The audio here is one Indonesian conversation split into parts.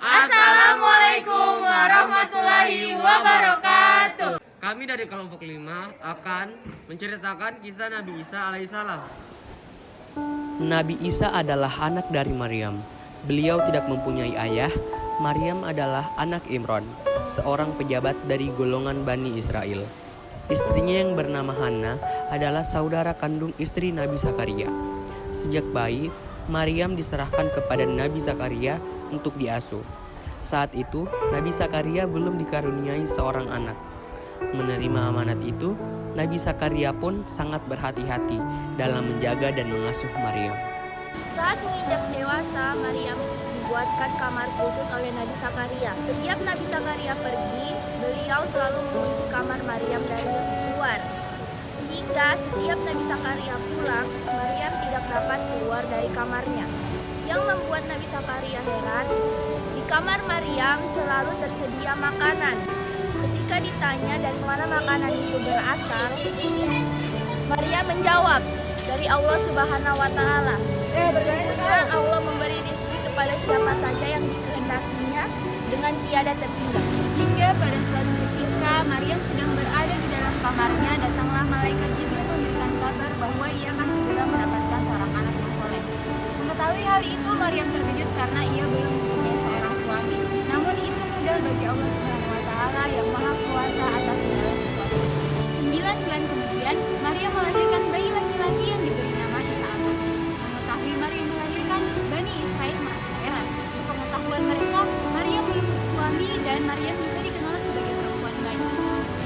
Assalamualaikum warahmatullahi wabarakatuh. Kami dari kelompok 5 akan menceritakan kisah Nabi Isa alaihissalam. Nabi Isa adalah anak dari Maryam. Beliau tidak mempunyai ayah. Maryam adalah anak Imran, seorang pejabat dari golongan Bani Israel. Istrinya yang bernama Hana adalah saudara kandung istri Nabi Zakaria. Sejak bayi, Maryam diserahkan kepada Nabi Zakaria untuk diasuh. Saat itu, Nabi Zakaria belum dikaruniai seorang anak. Menerima amanat itu, Nabi Zakaria pun sangat berhati-hati dalam menjaga dan mengasuh Maryam. Saat menginjak dewasa, Maryam dibuatkan kamar khusus oleh Nabi Zakaria. Setiap Nabi Zakaria pergi, beliau selalu mengunci kamar Maryam dari luar. Sehingga setiap Nabi Zakaria pulang, Maryam tidak dapat keluar dari kamarnya. Yang membuat Nabi Zakaria heran, di kamar Maryam selalu tersedia makanan. Ketika ditanya dari mana makanan itu berasal, Maryam menjawab, dari Allah Subhanahu wa Ta'ala. Sesungguhnya Allah memberi rezeki kepada siapa saja yang dikehendakinya dengan tiada tertinggal. Hingga pada suatu ketika Maryam sedang berada di dalam kamarnya, datanglah malaikat Jibril memberikan kabar bahwa ia akan segera mendapatkan seorang anak yang soleh. Mengetahui hal itu, Maryam terkejut karena ia belum mempunyai seorang suami. Namun itu mudah bagi Allah Subhanahu wa Ta'ala yang Maha Kuasa atas segala sesuatu. 9 bulan kemudian, Maryam melahirkan bayi laki-laki yang diberi nama Isa al-Masih. Mengetahui Maryam melahirkan, Bani Israel merasa heran. Sepengetahuan mereka, Maryam belum bersuami dan Maryam juga dikenal sebagai perempuan baik.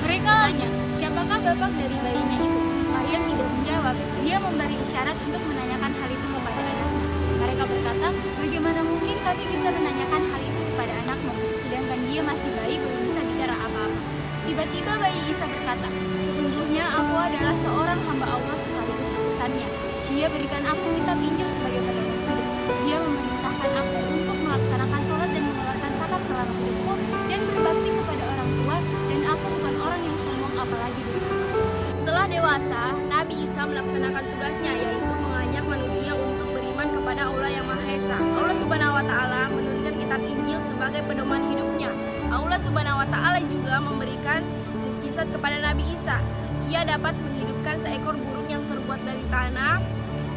Mereka tanya, siapakah bapak dari bayinya itu? Maryam tidak menjawab. Dia memberi isyarat untuk menanyakan hal itu kepada anaknya. Mereka berkata, bagaimana mungkin kami bisa menanyakan hal itu kepada anakmu, sedangkan dia masih bayi belum bisa bicara apa-apa. Tiba-tiba bayi Isa berkata, sesungguhnya aku adalah seorang hamba Allah sekaligus utusannya. Dia berikan aku kitab Injil sebagai pedoman hidup. Dia memerintahkan aku untuk melaksanakan sholat dan mengeluarkan zakat selama hidupku dan berbakti kepada orang tua, dan aku bukan orang yang sombong apalagi berikut. Setelah dewasa, Nabi Isa melaksanakan tugasnya, yaitu mengajak manusia untuk beriman kepada Allah yang Maha Esa. Allah Subhanahu wa Ta'ala menurunkan kitab Injil sebagai pedoman hidupnya. Allah Subhanahu wa Ta'ala juga memberikan mukjizat kepada Nabi Isa. Ia dapat menghidupkan seekor burung yang terbuat dari tanah,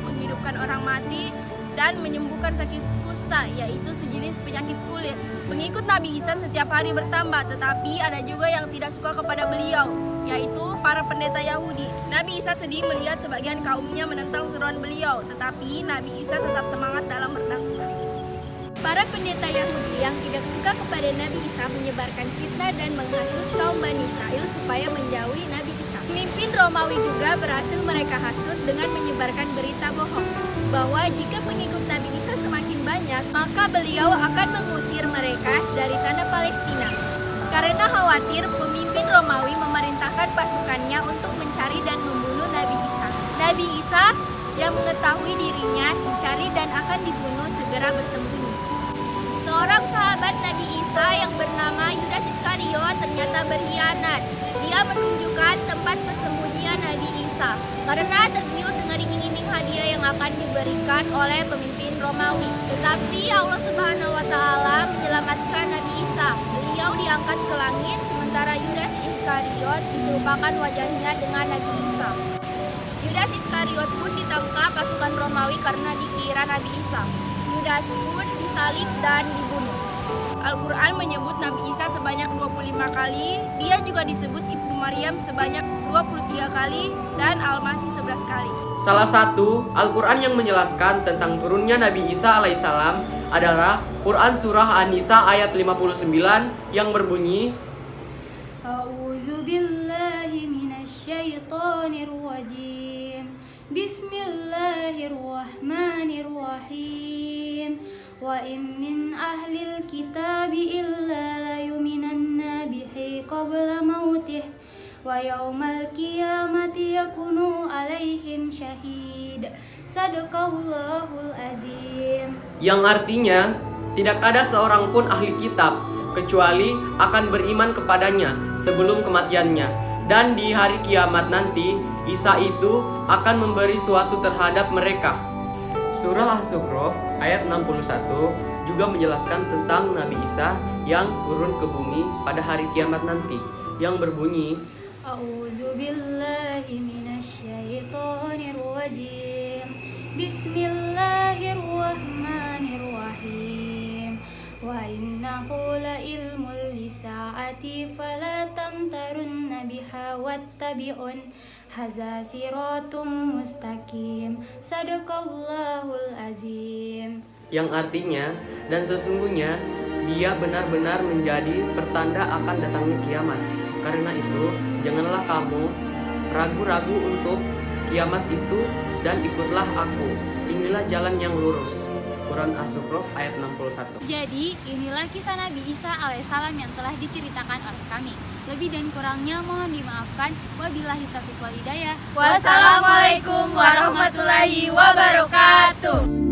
menghidupkan orang mati, dan menyembuhkan sakit kusta, yaitu sejenis penyakit kulit. Pengikut Nabi Isa setiap hari bertambah, tetapi ada juga yang tidak suka kepada beliau, yaitu para pendeta Yahudi. Nabi Isa sedih melihat sebagian kaumnya menentang seruan beliau, tetapi Nabi Isa tetap semangat dalam berdakwah. Para pendeta Yahudi yang tidak suka kepada Nabi Isa menyebarkan fitnah dan menghasut kaum Bani Israel supaya menjauhi Nabi Isa. Pemimpin Romawi juga berhasil mereka hasut dengan menyebarkan berita bohong bahwa jika pengikut Nabi Isa semakin banyak, maka beliau akan mengusir mereka dari tanah Palestina. Karena khawatir, pemimpin Romawi memerintahkan pasukannya untuk mencari dan membunuh Nabi Isa. Nabi Isa yang mengetahui dirinya dicari dan akan dibunuh segera bersembunyi. Seorang sahabat Nabi Isa yang bernama Yudas Iskariot ternyata berkhianat. Dia menunjukkan tempat persembunyian Nabi Isa karena tergiur dengan iming-iming hadiah yang akan diberikan oleh pemimpin Romawi. Tetapi Allah Subhanahu wa Ta'ala menyelamatkan Nabi Isa. Beliau diangkat ke langit sementara Yudas Iskariot diserupakan wajahnya dengan Nabi Isa. Yudas Iskariot pun ditangkap pasukan Romawi karena dikira Nabi Isa. Yudas pun disalib dan dibunuh. Al-Quran menyebut Nabi Isa sebanyak 25 kali, dia juga disebut Ibnu Maryam sebanyak 23 kali, dan Al-Masih 11 kali. Salah satu Al-Quran yang menjelaskan tentang turunnya Nabi Isa alaihissalam adalah Quran Surah An-Nisa ayat 59 yang berbunyi, A'udzu billahi minasyaitonir rajim. Bismillahirrahmanirrahim. Wa in min ahlil kitabi illa layuminanna bihi qabla mautih wa yaumal qiyamati yakunu alaihim syahid. Sadaqallahul azim. yang artinya tidak ada seorang pun ahli kitab kecuali akan beriman kepadanya sebelum kematiannya, dan di hari kiamat nanti Isa itu akan memberi suatu terhadap mereka. Surah As-Zukhruf ayat 61 juga juga menjelaskan tentang Nabi Isa yang turun ke bumi pada hari kiamat nanti, yang berbunyi, A'udzu billahi minasyaitonir rajim. Bismillahirrahmanirrahim. Wa innahu la'ilmul lisa'ati fala tamtarunna biha wattabi'un hadza siratum mustaqim. Sadaqallahul azim. yang artinya, dan sesungguhnya dia benar-benar menjadi pertanda akan datangnya kiamat. Karena itu, janganlah kamu ragu-ragu untuk kiamat itu dan ikutlah aku. Inilah jalan yang lurus. Quran As-Zukhruf ayat 61. Jadi, inilah kisah Nabi Isa alaihissalam yang telah diceritakan oleh kami. Lebih dan kurangnya mohon dimaafkan. Wabillahi taufiq wal hidayah. Wassalamualaikum warahmatullahi wabarakatuh.